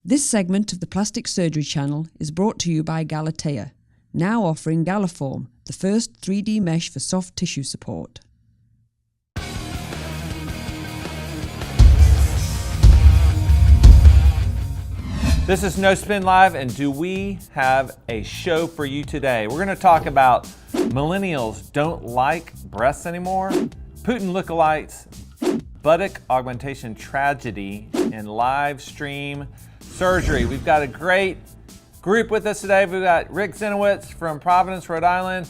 This segment of the Plastic Surgery Channel is brought to you by Galatea, now offering Galaform, the first 3D mesh for soft tissue support. This is No Spin Live, and do we have a show for you today? We're going to talk about millennials don't like breasts anymore, Putin Look-a-likes, buttock augmentation tragedy, and live stream surgery. We've got a great group with us today. We've got Rick Zenowitz from Providence, Rhode Island,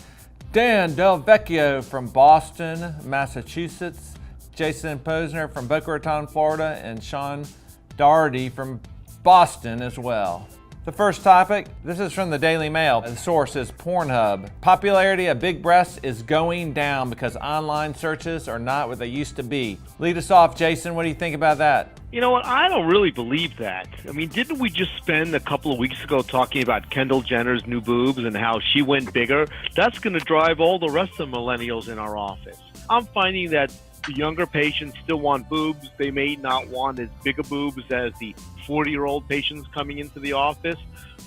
Dan Del Vecchio from Boston, Massachusetts, Jason Pozner from Boca Raton, Florida, and Sean Doherty from Boston as well. The first topic, this is from the Daily Mail. The source is Pornhub. Popularity of big breasts is going down because online searches are not what they used to be. Lead us off, Jason. What do you think about that? You know what? I don't really believe that. I mean, didn't we just spend a couple of weeks ago talking about Kendall Jenner's new boobs and how she went bigger? That's going to drive all the rest of the millennials in our office. I'm finding that the younger patients still want boobs. They may not want as big a boobs as the 40-year-old patients coming into the office,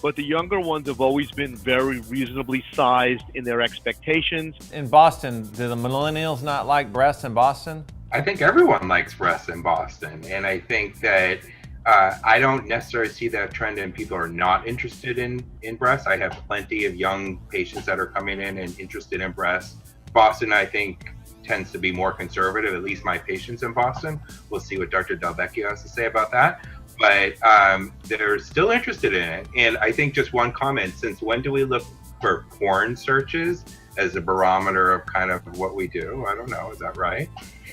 but the younger ones have always been very reasonably sized in their expectations. In Boston, do the millennials not like breasts in Boston? I think everyone likes breasts in Boston, and I think that I don't necessarily see that trend and people are not interested in breasts. I have plenty of young patients that are coming in and interested in breasts. Boston, I think, tends to be more conservative, at least my patients in Boston. We'll see what Dr. Del Vecchio has to say about that. But they're still interested in it. And I think just one comment, since when do we look for porn searches as a barometer of kind of what we do? I don't know, is that right?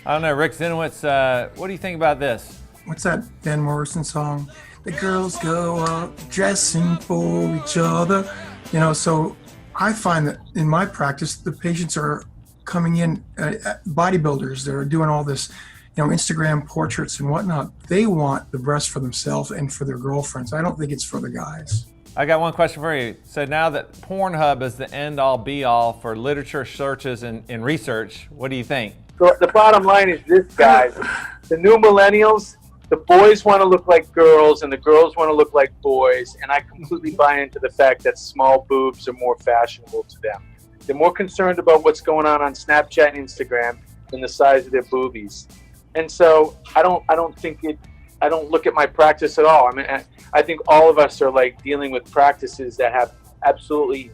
I don't know, Rick Zenowitz, what do you think about this? What's that Van Morrison song? The girls go out dressing for each other. You know, so I find that in my practice, the patients are coming in, bodybuilders that are doing all this, you know, Instagram portraits and whatnot. They want the breast for themselves and for their girlfriends. I don't think it's for the guys. I got one question for you. So now that Pornhub is the end-all be-all for literature searches and research, what do you think? So the bottom line is this, guys. The new millennials, the boys want to look like girls and the girls want to look like boys, and I completely buy into the fact that small boobs are more fashionable to them. They're more concerned about what's going on Snapchat and Instagram than the size of their boobies. And so I don't look at my practice at all. I mean, I think all of us are like dealing with practices that have absolutely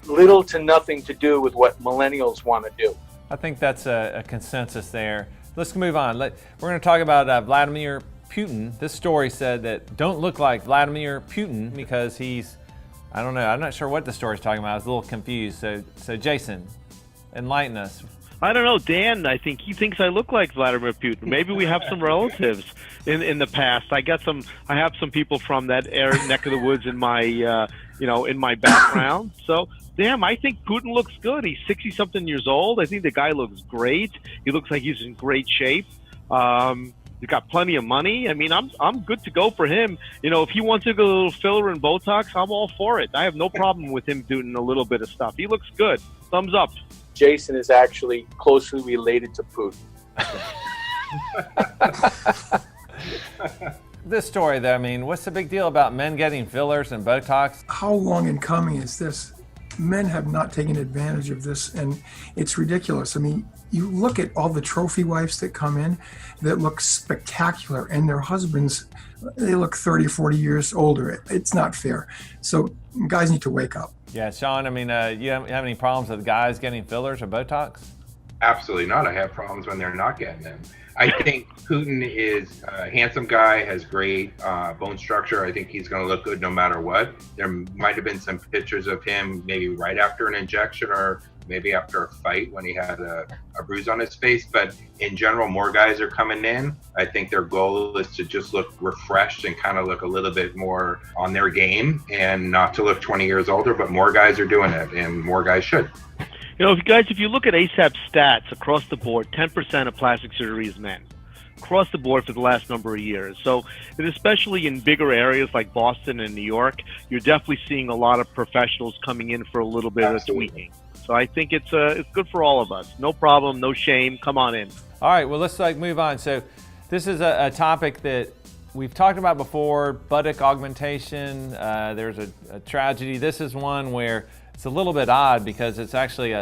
little to nothing to do with what millennials want to do. I think that's a consensus there. Let's move on. We're going to talk about Vladimir Putin. This story said that don't look like Vladimir Putin because he's, I don't know, I'm not sure what the story's talking about. I was a little confused. So Jason, enlighten us. I don't know, Dan. I think he thinks I look like Vladimir Putin. Maybe we have some relatives in the past. I have some people from that area, neck of the woods in my in my background. So, damn, I think Putin looks good. He's 60-something years old. I think the guy looks great. He looks like he's in great shape. He's got plenty of money. I mean, I'm good to go for him. You know, if he wants to go a little filler and Botox, I'm all for it. I have no problem with him doing a little bit of stuff. He looks good. Thumbs up. Jason is actually closely related to Putin. This story, though, I mean, what's the big deal about men getting fillers and Botox? How long in coming is this? Men have not taken advantage of this, and it's ridiculous. I mean, you look at all the trophy wives that come in that look spectacular, and their husbands, they look 30, 40 years older. It's not fair. So guys need to wake up. Yeah, Sean, I mean, you have any problems with guys getting fillers or Botox? Absolutely not. I have problems when they're not getting them. I think Putin is a handsome guy, has great bone structure. I think he's going to look good no matter what. There might have been some pictures of him maybe right after an injection or maybe after a fight when he had a bruise on his face. But in general, more guys are coming in. I think their goal is to just look refreshed and kind of look a little bit more on their game and not to look 20 years older, but more guys are doing it and more guys should. You know, guys, if you look at ASAP stats across the board, 10% of plastic surgery is men. Across the board for the last number of years. So, and especially in bigger areas like Boston and New York, you're definitely seeing a lot of professionals coming in for a little bit of tweaking. So I think it's good for all of us. No problem, no shame. Come on in. All right, well, let's move on. So this is a topic that We've talked about before, buttock augmentation. There's a tragedy. This is one where it's a little bit odd because it's actually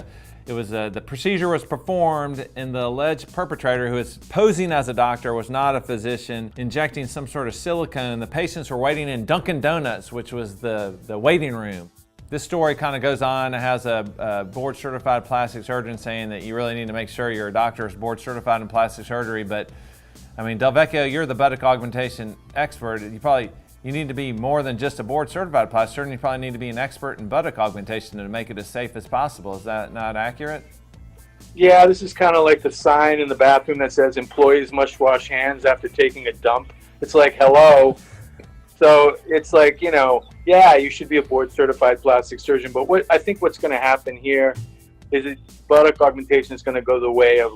the procedure was performed and the alleged perpetrator, who is posing as a doctor, was not a physician, injecting some sort of silicone. The patients were waiting in Dunkin' Donuts, which was the waiting room. This story kind of goes on. It has a board-certified plastic surgeon saying that you really need to make sure your doctor is board-certified in plastic surgery. But I mean, Del Vecchio, you're the buttock augmentation expert. You need to be more than just a board-certified plastic surgeon. You probably need to be an expert in buttock augmentation to make it as safe as possible. Is that not accurate? Yeah, this is kind of like the sign in the bathroom that says employees must wash hands after taking a dump. It's like, hello. So it's like, yeah, you should be a board-certified plastic surgeon. But I think what's going to happen here is that buttock augmentation is going to go the way of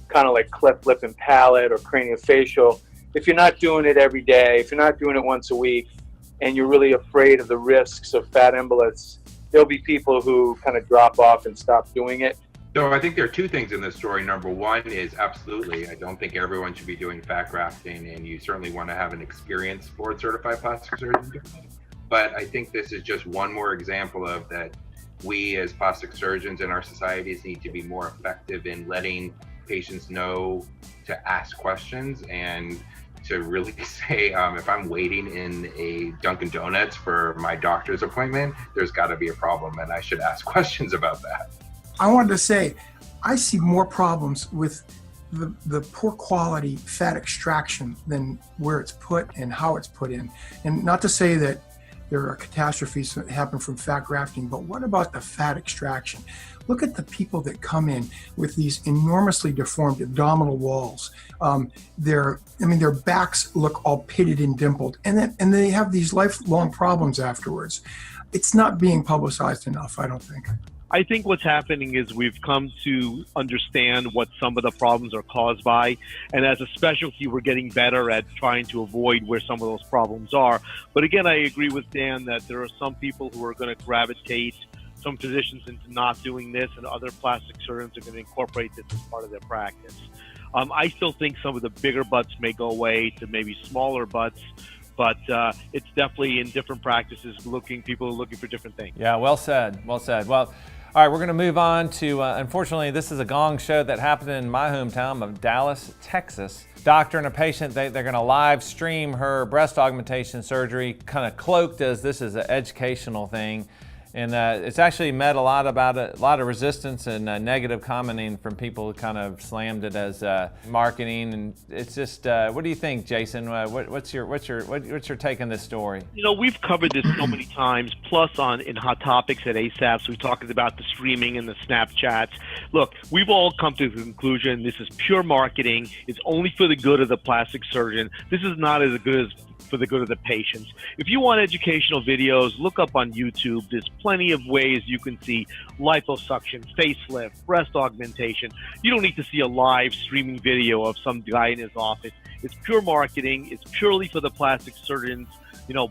kind of like cleft lip and palate or craniofacial. If you're not doing it every day, if you're not doing it once a week, and you're really afraid of the risks of fat embolates, there'll be people who kind of drop off and stop doing it. So I think there are two things in this story. Number one is absolutely, I don't think everyone should be doing fat grafting, and you certainly want to have an experienced board-certified plastic surgeon. But I think this is just one more example of that we as plastic surgeons in our societies need to be more effective in letting patients know to ask questions and to really say, if I'm waiting in a Dunkin' Donuts for my doctor's appointment, there's got to be a problem, and I should ask questions about that. I wanted to say, I see more problems with the poor quality fat extraction than where it's put and how it's put in. And not to say that there are catastrophes that happen from fat grafting, but what about the fat extraction? Look at the people that come in with these enormously deformed abdominal walls. Their backs look all pitted and dimpled, and they have these lifelong problems afterwards. It's not being publicized enough, I don't think. I think what's happening is we've come to understand what some of the problems are caused by. And as a specialty, we're getting better at trying to avoid where some of those problems are. But again, I agree with Dan that there are some people who are going to gravitate, some physicians, into not doing this, and other plastic surgeons are going to incorporate this as part of their practice. I still think some of the bigger butts may go away to maybe smaller butts. But it's definitely in different practices, people are looking for different things. Yeah, well said, well said. Well, all right, we're going to move on to, unfortunately, this is a gong show that happened in my hometown of Dallas, Texas. Doctor and a patient, they're going to live stream her breast augmentation surgery, kind of cloaked as this is an educational thing. And it's actually met a lot of resistance and negative commenting from people who kind of slammed it as marketing. And it's just, what do you think, Jason? What's your take on this story? We've covered this so many times. Plus, in Hot Topics at ASAPS, we talked about the streaming and the Snapchats. Look, we've all come to the conclusion this is pure marketing. It's only for the good of the plastic surgeon. This is not as good as for the good of the patients. If you want educational videos, look up on YouTube. There's plenty of ways you can see liposuction, facelift, breast augmentation. You don't need to see a live streaming video of some guy in his office. It's pure marketing. It's purely for the plastic surgeon's,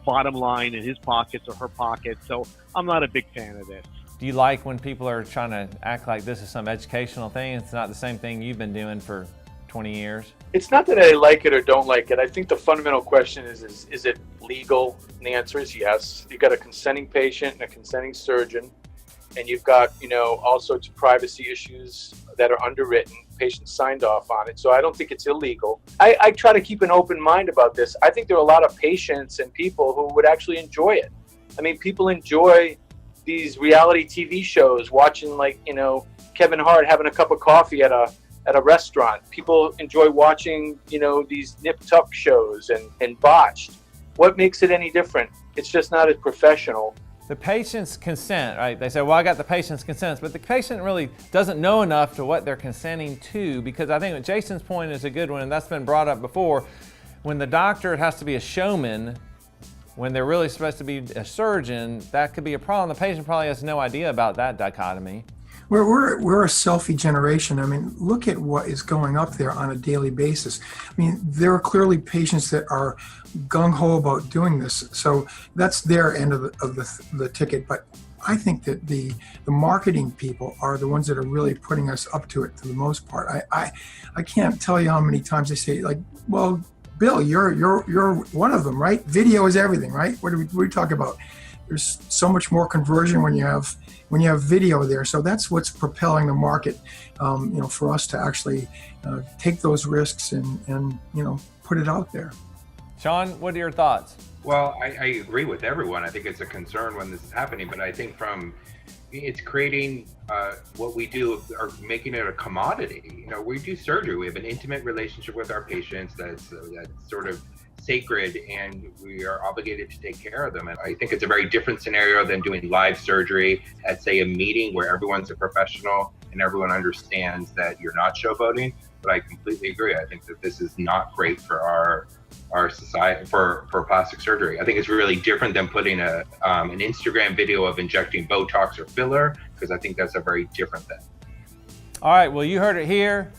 bottom line in his pockets or her pockets. So I'm not a big fan of this. Do you like when people are trying to act like this is some educational thing? It's not the same thing you've been doing for 20 years? It's not that I like it or don't like it. I think the fundamental question is it legal? And the answer is yes. You've got a consenting patient and a consenting surgeon, and you've got, all sorts of privacy issues that are underwritten. Patients signed off on it. So I don't think it's illegal. I try to keep an open mind about this. I think there are a lot of patients and people who would actually enjoy it. I mean, people enjoy these reality TV shows, watching Kevin Hart having a cup of coffee at a restaurant. People enjoy watching, these Nip Tuck shows and Botched. What makes it any different? It's just not as professional. The patient's consent, right? They say, well, I got the patient's consent, but the patient really doesn't know enough to what they're consenting to, because I think Jason's point is a good one, and that's been brought up before. When the doctor has to be a showman, when they're really supposed to be a surgeon, that could be a problem. The patient probably has no idea about that dichotomy. We're a selfie generation. I mean, look at what is going up there on a daily basis. I mean, there are clearly patients that are gung-ho about doing this. So that's their end of the ticket. But I think that the marketing people are the ones that are really putting us up to it for the most part. I can't tell you how many times they say, well, Bill, you're one of them, right? Video is everything, right? What do we talk about? There's so much more conversion when you have video there. So that's what's propelling the market, for us to actually take those risks and put it out there. Sean, what are your thoughts? Well, I agree with everyone. I think it's a concern when this is happening, but I think it's creating what we do, or making it a commodity. We do surgery. We have an intimate relationship with our patients that's sort of sacred, and we are obligated to take care of them. And I think it's a very different scenario than doing live surgery at, say, a meeting where everyone's a professional and everyone understands that you're not showboating. But I completely agree. I think that this is not great for our society, for plastic surgery. I think it's really different than putting an Instagram video of injecting Botox or filler, because I think that's a very different thing. All right, well, you heard it here.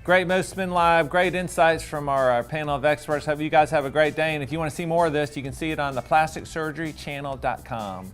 Great No Spin Live, great insights from our panel of experts. Hope you guys have a great day. And if you want to see more of this, you can see it on theplasticsurgerychannel.com.